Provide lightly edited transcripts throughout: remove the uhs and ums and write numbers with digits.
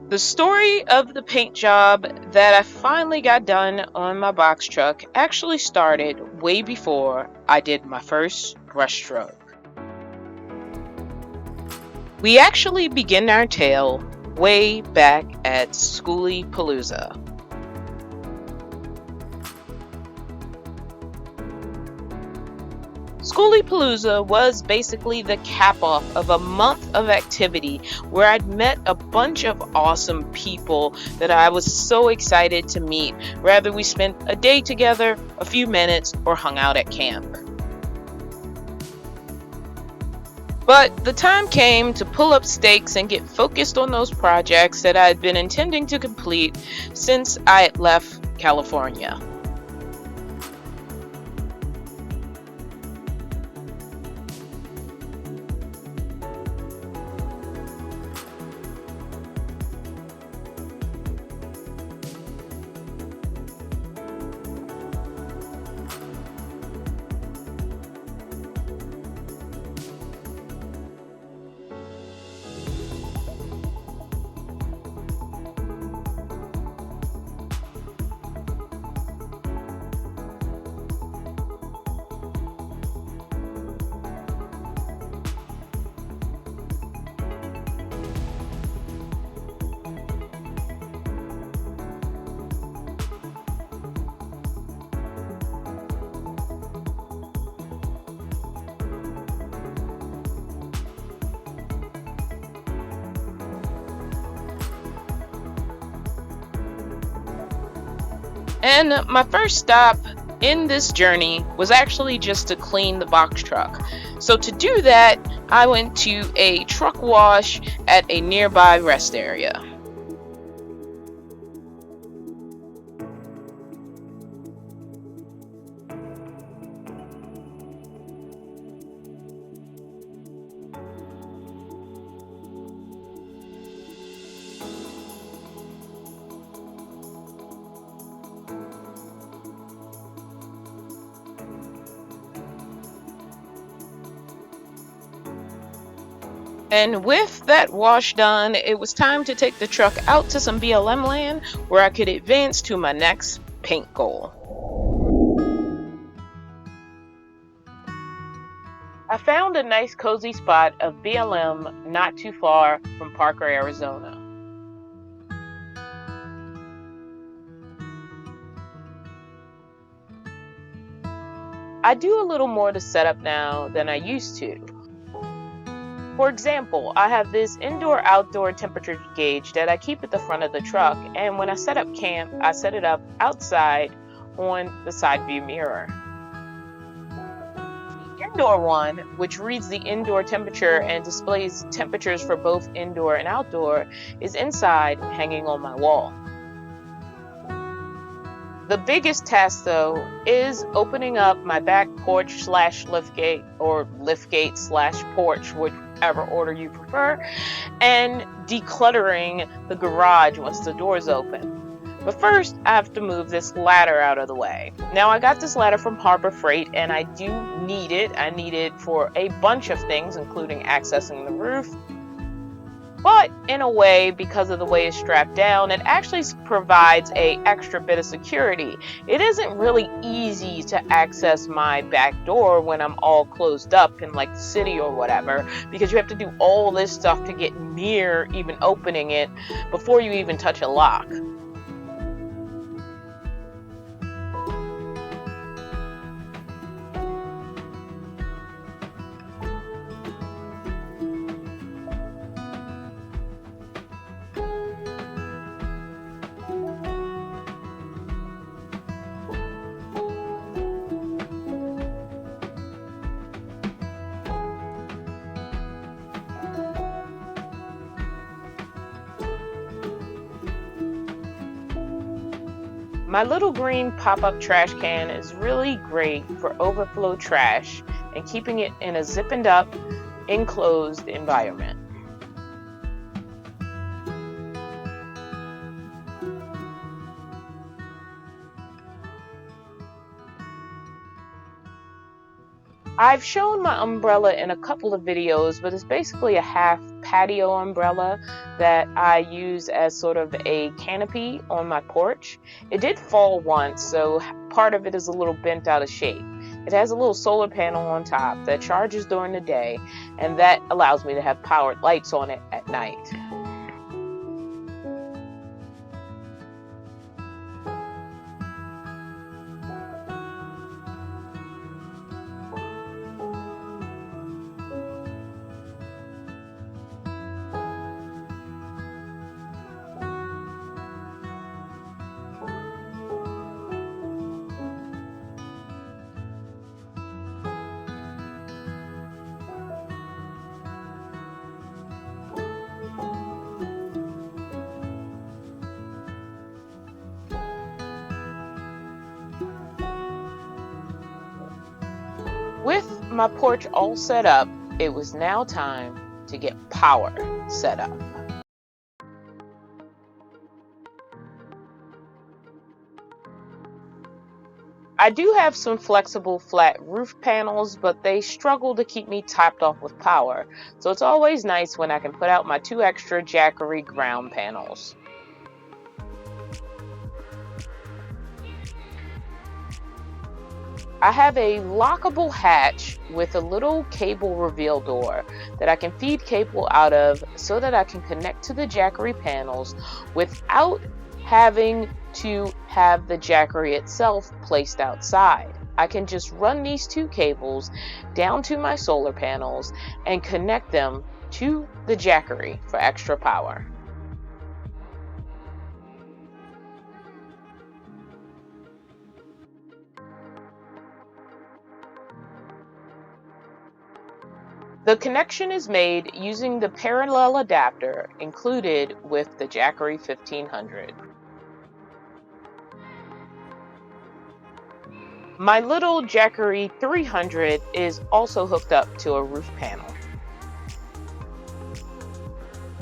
The story of the paint job that I finally got done on my box truck actually started way before I did my first brushstroke. We actually begin our tale way back at Schoolie Palooza. Schoolie Palooza was basically the cap off of a month of activity where I'd met a bunch of awesome people that I was so excited to meet, whether we spent a day together, a few minutes, or hung out at camp. But the time came to pull up stakes and get focused on those projects that I had been intending to complete since I had left California. And my first stop in this journey was actually just to clean the box truck. So to do that, I went to a truck wash at a nearby rest area. And with that wash done, it was time to take the truck out to some BLM land where I could advance to my next paint goal. I found a nice cozy spot of BLM not too far from Parker, Arizona. I do a little more to set up now than I used to. For example, I have this indoor-outdoor temperature gauge that I keep at the front of the truck, and when I set up camp, I set it up outside on the side view mirror. The indoor one, which reads the indoor temperature and displays temperatures for both indoor and outdoor, is inside, hanging on my wall. The biggest task, though, is opening up my back porch / liftgate, or liftgate / porch, whichever order you prefer, and decluttering the garage once the doors open. But first, I have to move this ladder out of the way. Now, I got this ladder from Harbor Freight, and I do need it. I need it for a bunch of things, including accessing the roof. But in a way, because of the way it's strapped down, it actually provides an extra bit of security. It isn't really easy to access my back door when I'm all closed up in like the city or whatever, because you have to do all this stuff to get near even opening it before you even touch a lock. My little green pop-up trash can is really great for overflow trash and keeping it in a zippened up, enclosed environment. I've shown my umbrella in a couple of videos, but it's basically a half patio umbrella that I use as sort of a canopy on my porch. It did fall once, so part of it is a little bent out of shape. It has a little solar panel on top that charges during the day, and that allows me to have powered lights on it at night. With my porch all set up, it was now time to get power set up. I do have some flexible flat roof panels, but they struggle to keep me topped off with power, so it's always nice when I can put out my 2 extra Jackery ground panels. I have a lockable hatch with a little cable reveal door that I can feed cable out of so that I can connect to the Jackery panels without having to have the Jackery itself placed outside. I can just run these 2 cables down to my solar panels and connect them to the Jackery for extra power. The connection is made using the parallel adapter included with the Jackery 1500. My little Jackery 300 is also hooked up to a roof panel.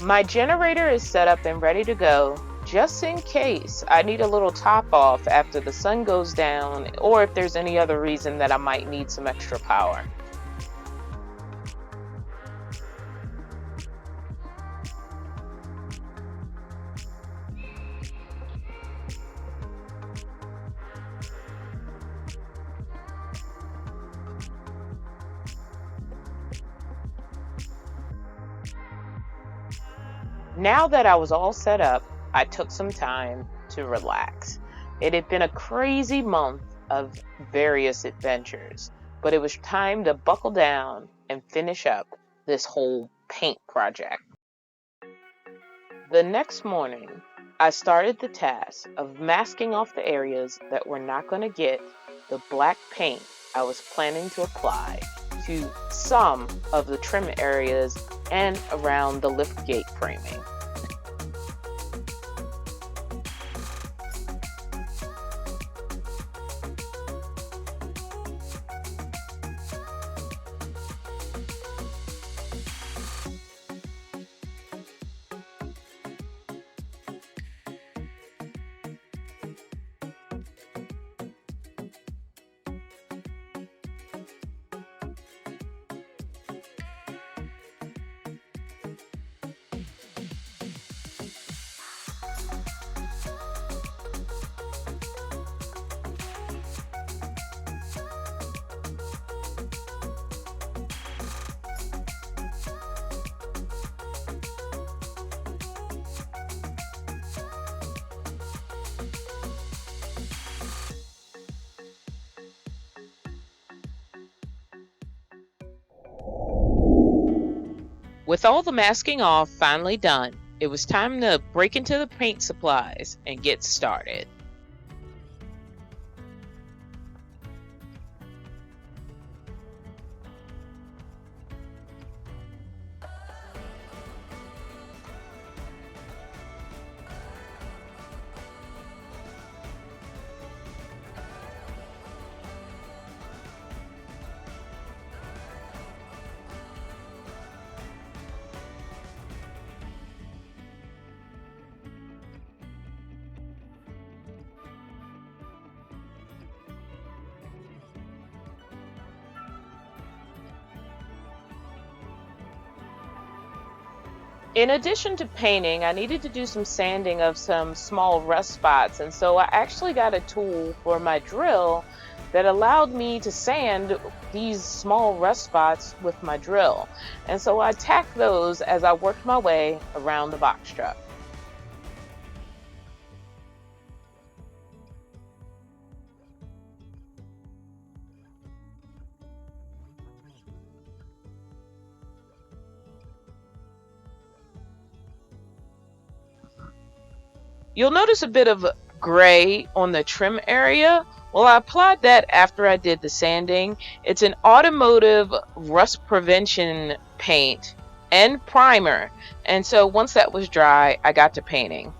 My generator is set up and ready to go, just in case I need a little top off after the sun goes down, or if there's any other reason that I might need some extra power. Now that I was all set up, I took some time to relax. It had been a crazy month of various adventures, but it was time to buckle down and finish up this whole paint project. The next morning, I started the task of masking off the areas that were not going to get the black paint I was planning to apply to some of the trim areas and around the liftgate framing. With all the masking off finally done, it was time to break into the paint supplies and get started. In addition to painting, I needed to do some sanding of some small rust spots, and so I actually got a tool for my drill that allowed me to sand these small rust spots with my drill. And so I tacked those as I worked my way around the box truck. You'll notice a bit of gray on the trim area. Well, I applied that after I did the sanding. It's an automotive rust prevention paint and primer. And so once that was dry, I got to painting.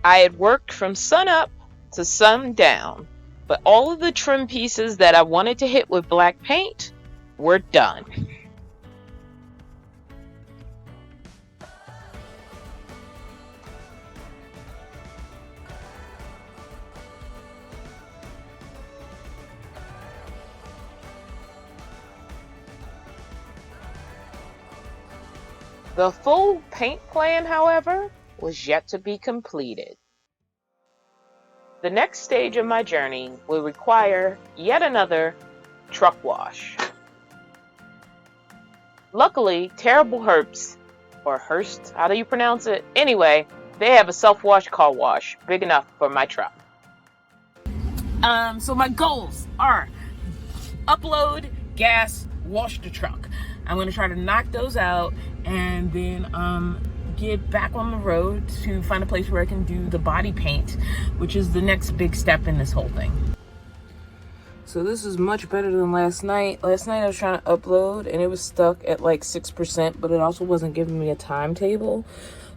I had worked from sun up to sun down, but all of the trim pieces that I wanted to hit with black paint were done. The full paint plan, however, was yet to be completed. The next stage of my journey will require yet another truck wash. Luckily, Terrible Herbst, or Hearst, how do you pronounce it? Anyway, they have a self-wash car wash big enough for my truck. So my goals are upload, gas, wash the truck. I'm going to try to knock those out and then get back on the road to find a place where I can do the body paint, which is the next big step in this whole thing. So this is much better than last night. Last night I was trying to upload and it was stuck at like 6%, but it also wasn't giving me a timetable.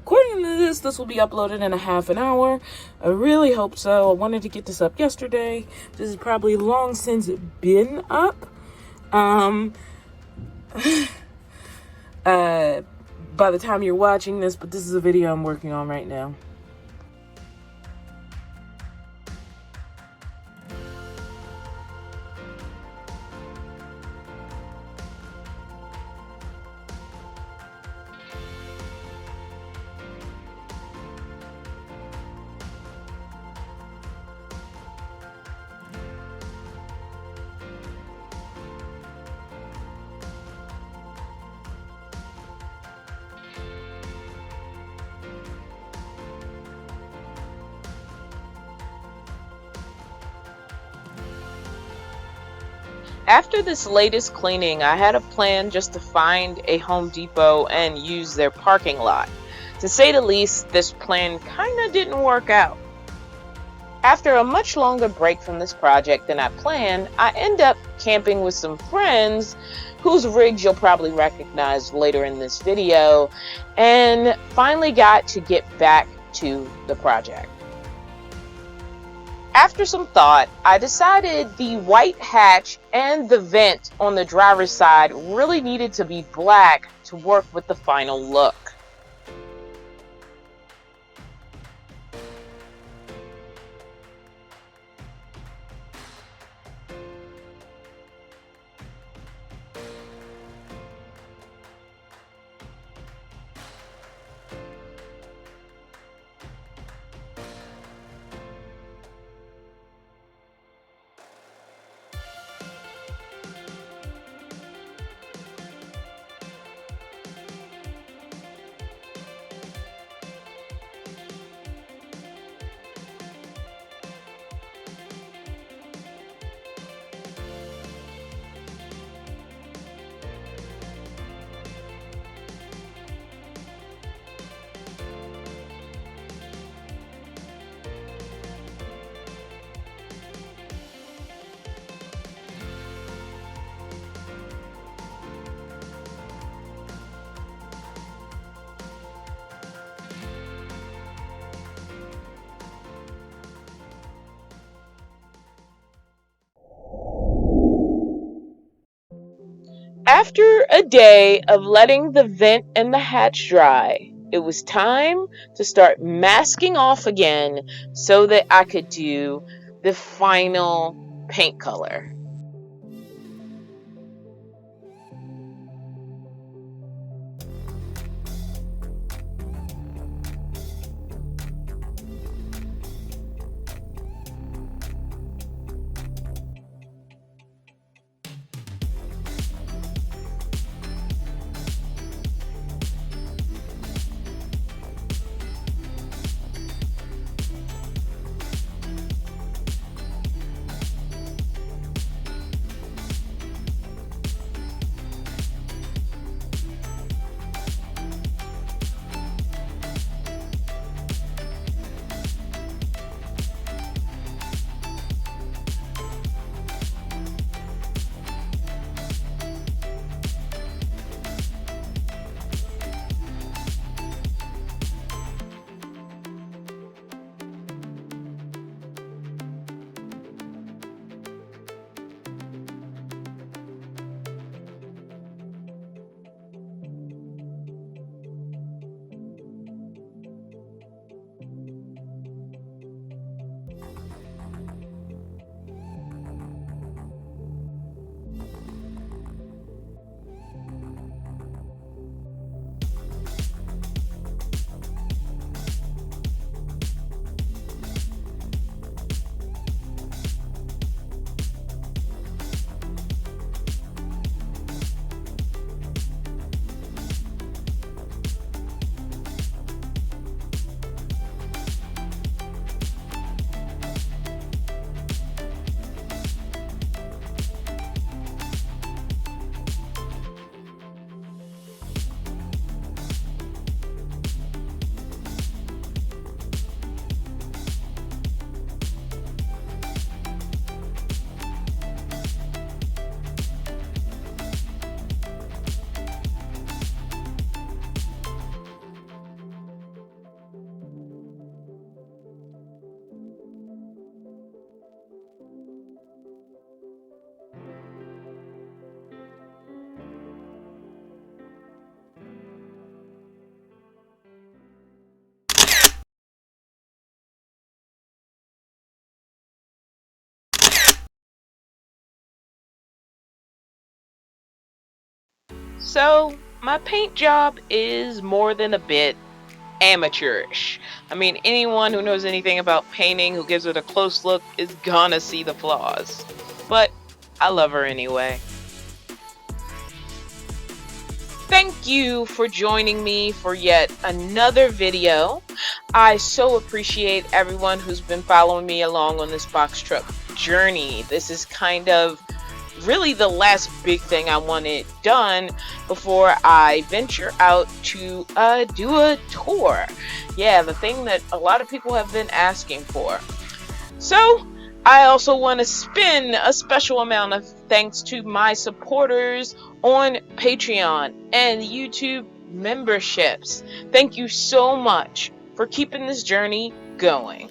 According to this will be uploaded in a half an hour. I really hope so. I wanted to get this up yesterday. This is probably long since been up. By the time you're watching this, but this is a video I'm working on right now. After this latest cleaning, I had a plan just to find a Home Depot and use their parking lot. To say the least, this plan kinda didn't work out. After a much longer break from this project than I planned, I end up camping with some friends whose rigs you'll probably recognize later in this video, and finally got to get back to the project. After some thought, I decided the white hatch and the vent on the driver's side really needed to be black to work with the final look. After a day of letting the vent and the hatch dry, it was time to start masking off again so that I could do the final paint color. So, my paint job is more than a bit amateurish. I mean, anyone who knows anything about painting, who gives it a close look, is gonna see the flaws. But I love her anyway. Thank you for joining me for yet another video. I so appreciate everyone who's been following me along on this BoxTruck journey. This is kind of really the last big thing I wanted done before I venture out to do a tour. Yeah, the thing that a lot of people have been asking for. So I also want to spend a special amount of thanks to my supporters on Patreon and YouTube memberships. Thank you so much for keeping this journey going.